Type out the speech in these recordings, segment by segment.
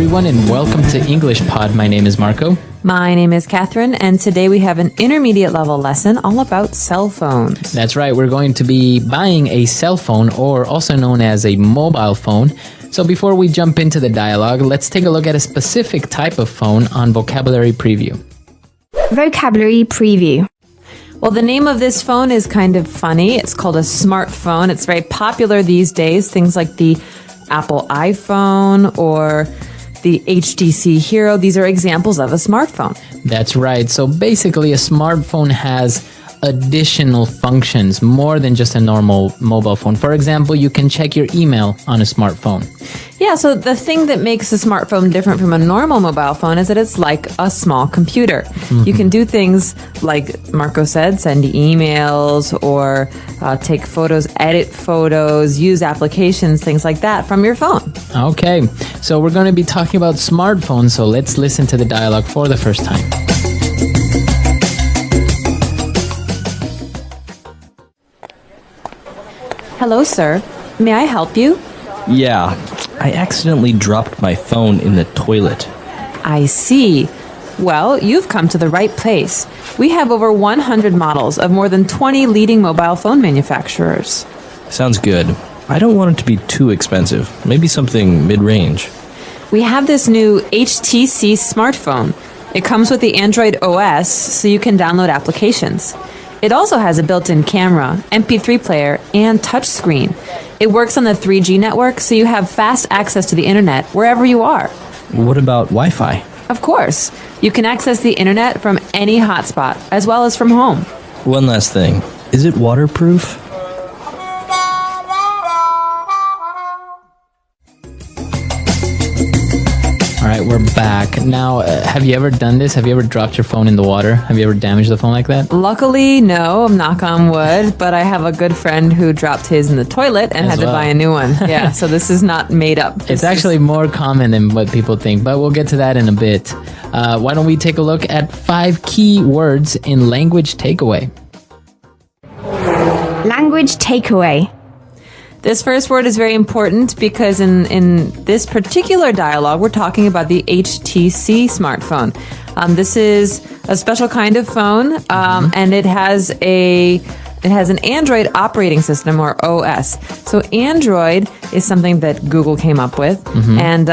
everyone, and welcome to English Pod. My name is Marco. My name is Catherine, and today we have an intermediate level lesson all about cell phones. That's right, we're going to be buying a cell phone, or also known as a mobile phone. So before we jump into the dialogue, let's take a look at a specific type of phone on Vocabulary Preview. Vocabulary Preview. Well, the name of this phone is kind of funny. It's called a smartphone. It's very popular these days. Things like the Apple iPhone or the HTC Hero. These are examples of a smartphone. That's right. So basically, a smartphone has additional functions, more than just a normal mobile phone. For example, you can check your email on a smartphone. Yeah, so the thing that makes a smartphone different from a normal mobile phone is that it's like a small computer. Mm-hmm. You can do things like Marco said, send emails or take photos, edit photos, use applications, things like that from your phone. Okay, so we're going to be talking about smartphones, so let's listen to the dialogue for the first time. Hello, sir. May I help you? Yeah, I accidentally dropped my phone in the toilet. I see. Well, you've come to the right place. We have over 100 models of more than 20 leading mobile phone manufacturers. Sounds good. I don't want it to be too expensive. Maybe something mid-range. We have this new HTC smartphone. It comes with the Android OS, so you can download applications. It also has a built-in camera, MP3 player, and touchscreen. It works on the 3G network, so you have fast access to the internet wherever you are. What about Wi-Fi? Of course. You can access the internet from any hotspot, as well as from home. One last thing. Is it waterproof? All right, we're back. Now, have you ever done this? Have you ever dropped your phone in the water? Have you ever damaged the phone like that? Luckily, no, knock on wood, but I have a good friend who dropped his in the toilet and had to buy a new one. Yeah, so this is not made up. It's actually more common than what people think, but we'll get to that in a bit. Why don't we take a look at 5 key words in language takeaway? Language takeaway. This first word is very important because in this particular dialogue, we're talking about the HTC smartphone. This is a special kind of phone, and it has an Android operating system, or OS. So Android is something that Google came up with, and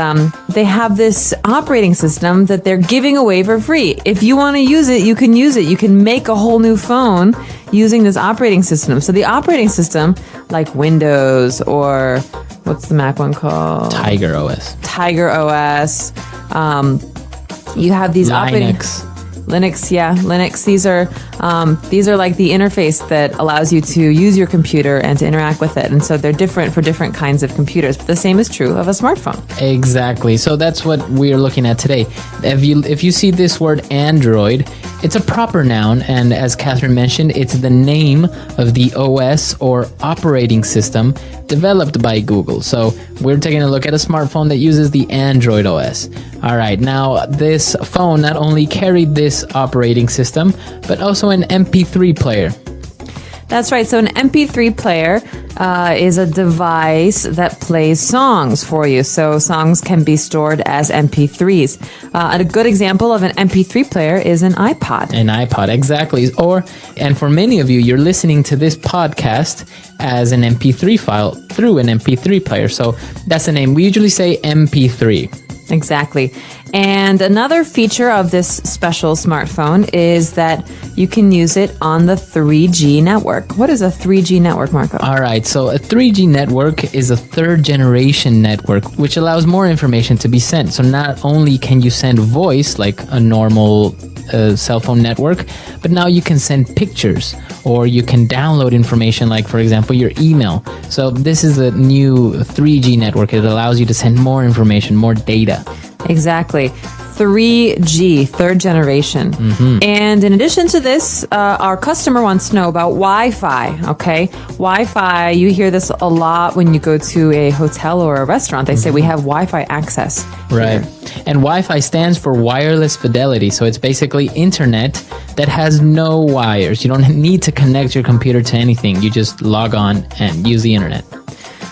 they have this operating system that they're giving away for free. If you want to use it, you can use it. You can make a whole new phone using this operating system. So the operating system, like Windows or what's the Mac one called? Tiger OS. Tiger OS. You have these Linux, yeah, Linux. These are like the interface that allows you to use your computer and to interact with it. And so they're different for different kinds of computers. But the same is true of a smartphone. Exactly. So that's what we're looking at today. If you see this word Android, it's a proper noun, and as Catherine mentioned, it's the name of the OS or operating system developed by Google. So we're taking a look at a smartphone that uses the Android OS. All right, now this phone not only carried this operating system, but also an MP3 player. That's right. So an MP3 player is a device that plays songs for you. So songs can be stored as MP3s. A good example of an MP3 player is an iPod. An iPod, exactly. And for many of you, you're listening to this podcast as an MP3 file through an MP3 player. So that's the name. We usually say MP3. Exactly. And another feature of this special smartphone is that you can use it on the 3G network. What is a 3G network, Marco? All right. So a 3G network is a third generation network, which allows more information to be sent. So not only can you send voice like a normal cell phone network, but now you can send pictures or you can download information like, for example, your email. So this is a new 3G network. It allows you to send more information, more data. Exactly. 3G, third generation. And in addition to this, our customer wants to know about Wi-Fi, okay? Wi-Fi, you hear this a lot when you go to a hotel or a restaurant. They say we have Wi-Fi access. Right. And Wi-Fi stands for wireless fidelity. So it's basically internet that has no wires. You don't need to connect your computer to anything. You just log on and use the internet.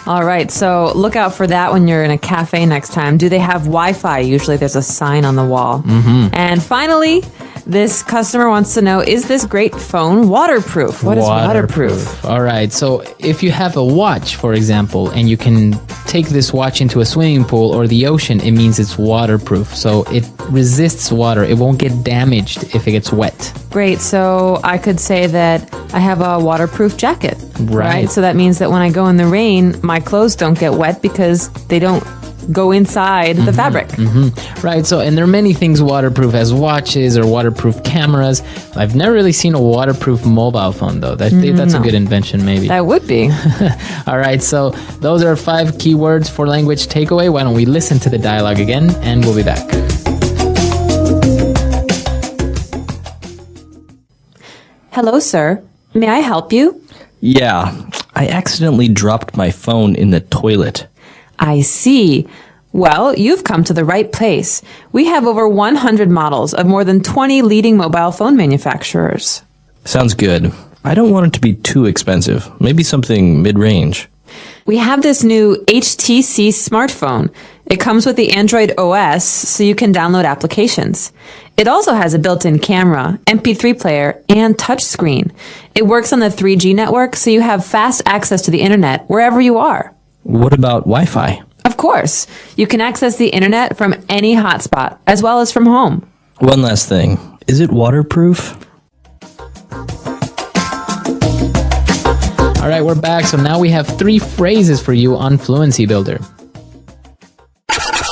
All right, so look out for that when you're in a cafe next time. Do they have Wi-Fi? Usually there's a sign on the wall. And finally, this customer wants to know, is this great phone waterproof? What is waterproof? All right, so if you have a watch, for example, and you can take this watch into a swimming pool or the ocean, it means it's waterproof. So it resists water. It won't get damaged if it gets wet. Great, so I could say that I have a waterproof jacket. Right. So that means that when I go in the rain, my clothes don't get wet because they don't go inside the fabric. Right, so, and there are many things waterproof as watches or waterproof cameras. I've never really seen a waterproof mobile phone, though. That's a good invention, maybe. That would be. All right, so those are 5 keywords for language takeaway. Why don't we listen to the dialogue again, and we'll be back. Hello, sir. May I help you? Yeah, I accidentally dropped my phone in the toilet. I see. Well, you've come to the right place. We have over 100 models of more than 20 leading mobile phone manufacturers. Sounds good. I don't want it to be too expensive. Maybe something mid-range. We have this new HTC smartphone. It comes with the Android OS, so you can download applications. It also has a built-in camera, MP3 player, and touchscreen. It works on the 3G network, so you have fast access to the internet wherever you are. What about Wi-Fi? Of course. You can access the internet from any hotspot, as well as from home. One last thing. Is it waterproof? All right, we're back. So now we have 3 phrases for you on Fluency Builder.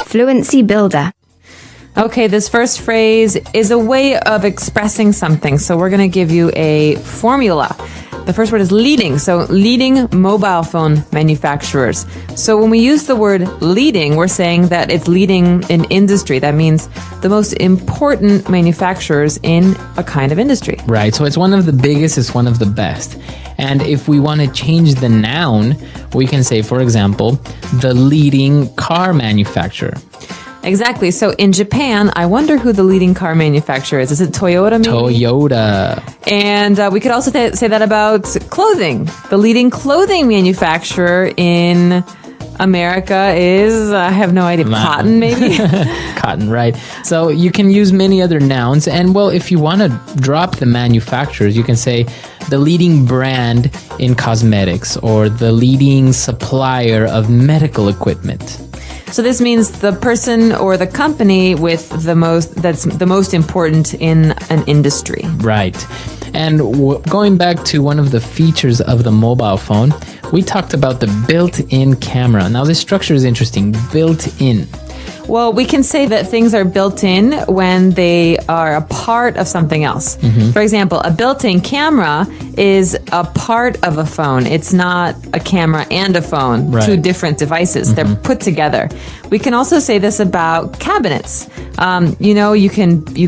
Fluency Builder. Okay, this first phrase is a way of expressing something. So we're going to give you a formula. The first word is leading. So leading mobile phone manufacturers. So when we use the word leading, we're saying that it's leading in industry. That means the most important manufacturers in a kind of industry. Right, so it's one of the biggest, it's one of the best. And if we want to change the noun, we can say, for example, the leading car manufacturer. Exactly. So in Japan, I wonder who the leading car manufacturer is. Is it Toyota maybe? Toyota. And we could also say that about clothing. The leading clothing manufacturer in America is, I have no idea, cotton maybe? Cotton, right. So you can use many other nouns. And well, if you want to drop the manufacturers, you can say the leading brand in cosmetics or the leading supplier of medical equipment. So this means the person or the company with that's the most important in an industry. Right. And going back to one of the features of the mobile phone, we talked about the built-in camera. Now this structure is interesting, built-in. Well, we can say that things are built in when they are a part of something else. For example, a built-in camera is a part of a phone. It's not a camera and a phone, right. 2 different devices. They're put together. We can also say this about cabinets. You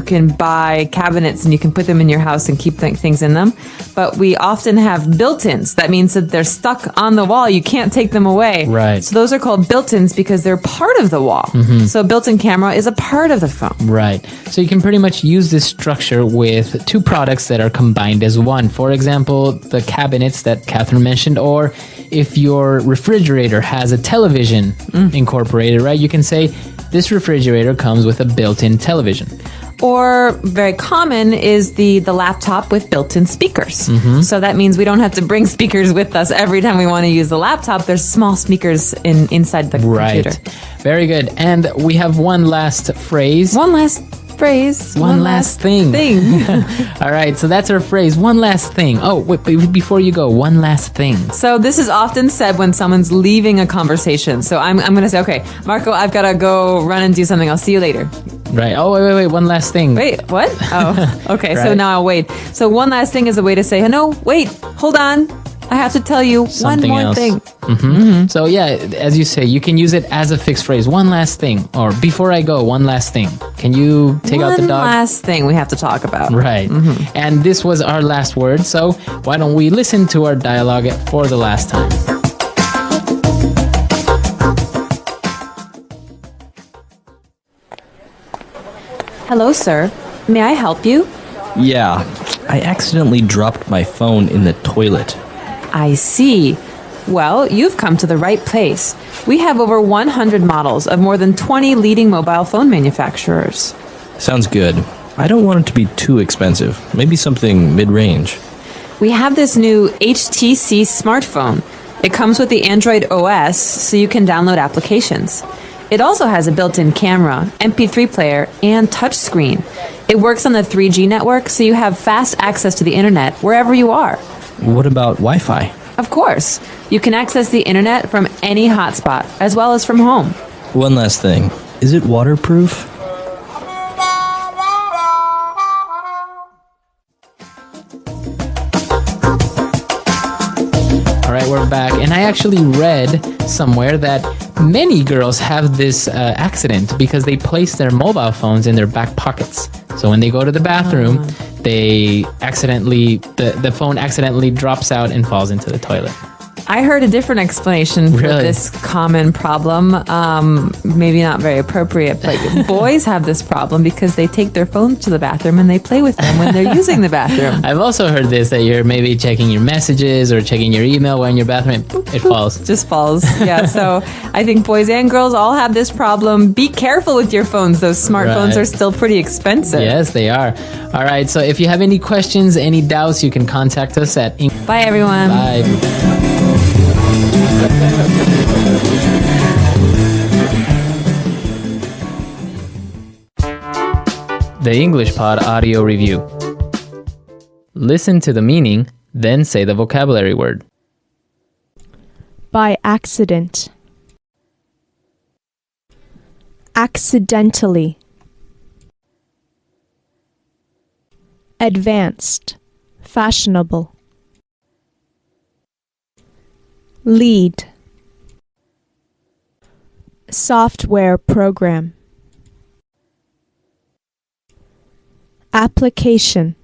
can buy cabinets and you can put them in your house and keep things in them. But we often have built-ins. That means that they're stuck on the wall. You can't take them away. Right. So those are called built-ins because they're part of the wall. So a built-in camera is a part of the phone. Right. So you can pretty much use this structure with 2 products that are combined as one. For example, the cabinets that Catherine mentioned, or if your refrigerator has a television incorporated, right? You can say this refrigerator comes with a built-in television. Or very common is the laptop with built-in speakers. So that means we don't have to bring speakers with us every time we want to use the laptop. There's small speakers inside the computer. Very good. And we have one last phrase. One last phrase. One last thing. All right, so that's our phrase. One last thing. Oh, wait, before you go, one last thing. So this is often said when someone's leaving a conversation. So I'm going to say, okay, Marco, I've got to go run and do something. I'll see you later. Right. Oh, wait, one last thing. Wait, what? Oh, okay. Right. So now I'll wait. So one last thing is a way to say, no, wait, hold on. I have to tell you Something one more else. thing. So yeah, as you say, you can use it as a fixed phrase. One last thing. Or before I go, one last thing. Can you take out the dog? One last thing we have to talk about. Right. And this was our last word. So why don't we listen to our dialogue for the last time? Hello, sir. May I help you? Yeah, I accidentally dropped my phone in the toilet. I see. Well, you've come to the right place. We have over 100 models of more than 20 leading mobile phone manufacturers. Sounds good. I don't want it to be too expensive. Maybe something mid-range. We have this new HTC smartphone. It comes with the Android OS, so you can download applications. It also has a built-in camera, MP3 player, and touchscreen. It works on the 3G network, so you have fast access to the internet wherever you are. What about Wi-Fi? Of course, you can access the internet from any hotspot, as well as from home. One last thing. Is it waterproof? All right, we're back. And I actually read somewhere that many girls have this accident because they place their mobile phones in their back pockets. So when they go to the bathroom, they accidentally, the phone accidentally drops out and falls into the toilet. I heard a different explanation for Really? this common problem. Maybe not very appropriate, but boys have this problem because they take their phones to the bathroom and they play with them when they're using the bathroom. I've also heard this, that you're maybe checking your messages or checking your email while in your bathroom and boop, it falls. Just falls. Yeah, so I think boys and girls all have this problem. Be careful with your phones. Those smartphones Right. are still pretty expensive. Yes, they are. All right, so if you have any questions, any doubts, you can contact us at Bye, everyone. Bye. The English Pod Audio Review. Listen to the meaning, then say the vocabulary word. By accident. Accidentally. Advanced. Fashionable. Lead. Software program. Application.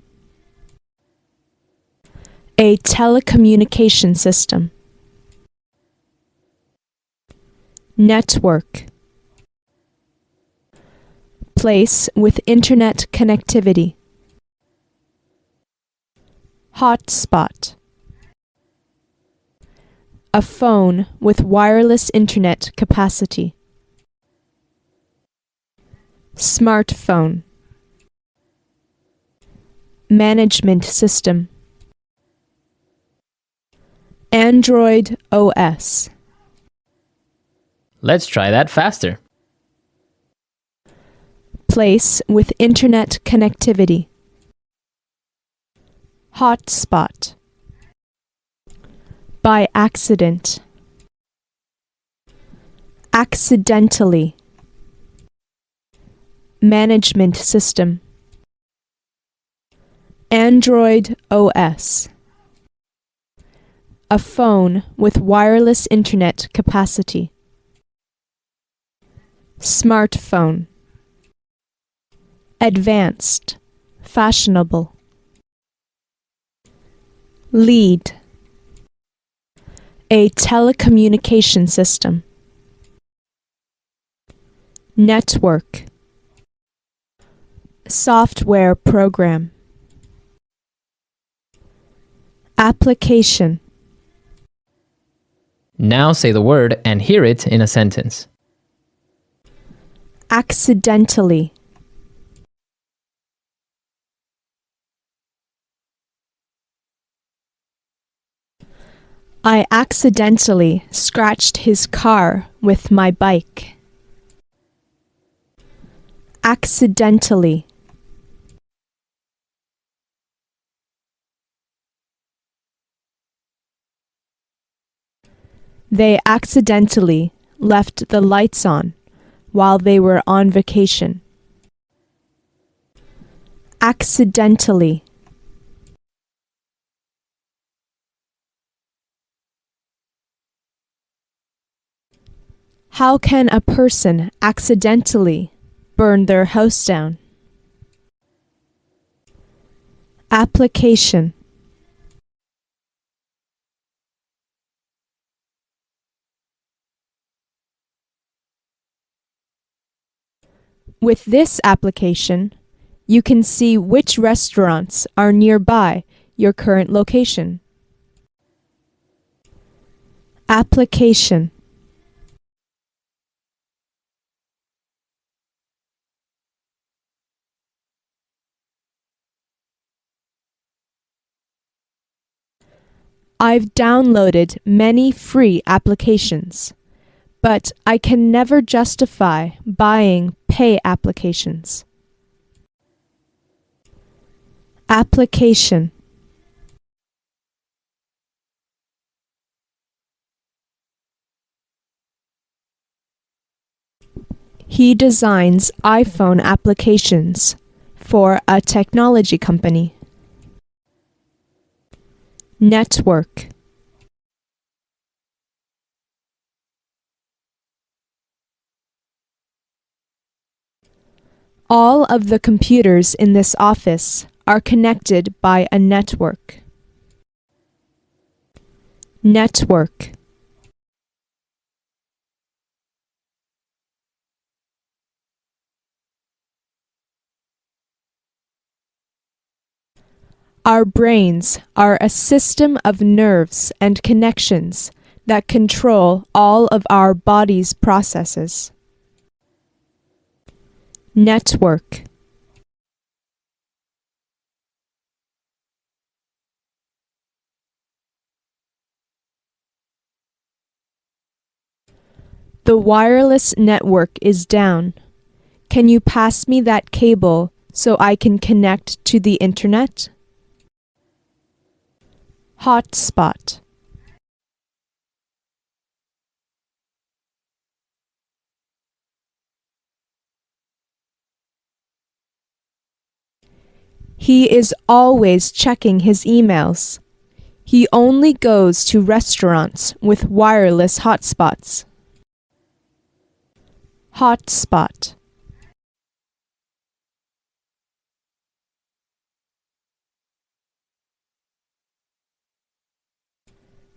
A telecommunication system. Network. Place with internet connectivity. Hotspot. A phone with wireless internet capacity. Smartphone. Management system. Android OS. Let's try that faster. Place with internet connectivity. Hotspot. By accident. Accidentally. Management system. Android OS. A phone with wireless internet capacity. Smartphone. Advanced. Fashionable. Lead. A telecommunication system. Network. Software program. Application. Now say the word and hear it in a sentence. Accidentally. I accidentally scratched his car with my bike. Accidentally. They accidentally left the lights on while they were on vacation. Accidentally. How can a person accidentally burn their house down? Application. With this application, you can see which restaurants are nearby your current location. Application. I've downloaded many free applications, but I can never justify buying pay applications. Application. He designs iPhone applications for a technology company. Network. All of the computers in this office are connected by a network. Network. Our brains are a system of nerves and connections that control all of our body's processes. Network. The wireless network is down. Can you pass me that cable so I can connect to the internet? Hotspot. He is always checking his emails. He only goes to restaurants with wireless hotspots. Hotspot.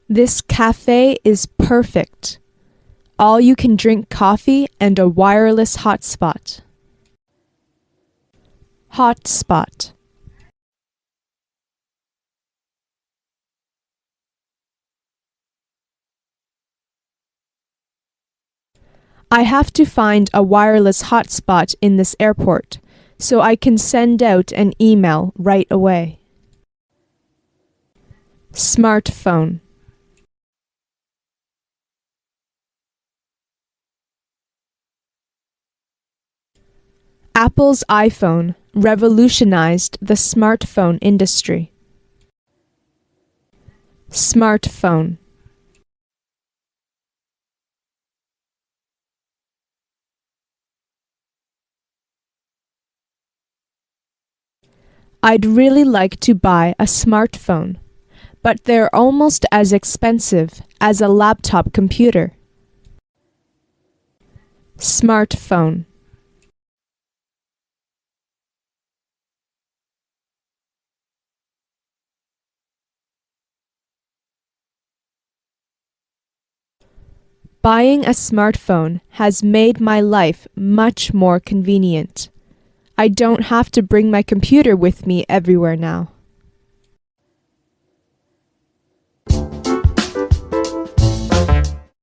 This cafe is perfect. All you can drink coffee and a wireless hotspot. Hotspot. I have to find a wireless hotspot in this airport so I can send out an email right away. Smartphone. Apple's iPhone revolutionized the smartphone industry. Smartphone. I'd really like to buy a smartphone, but they're almost as expensive as a laptop computer. Smartphone. Buying a smartphone has made my life much more convenient. I don't have to bring my computer with me everywhere now.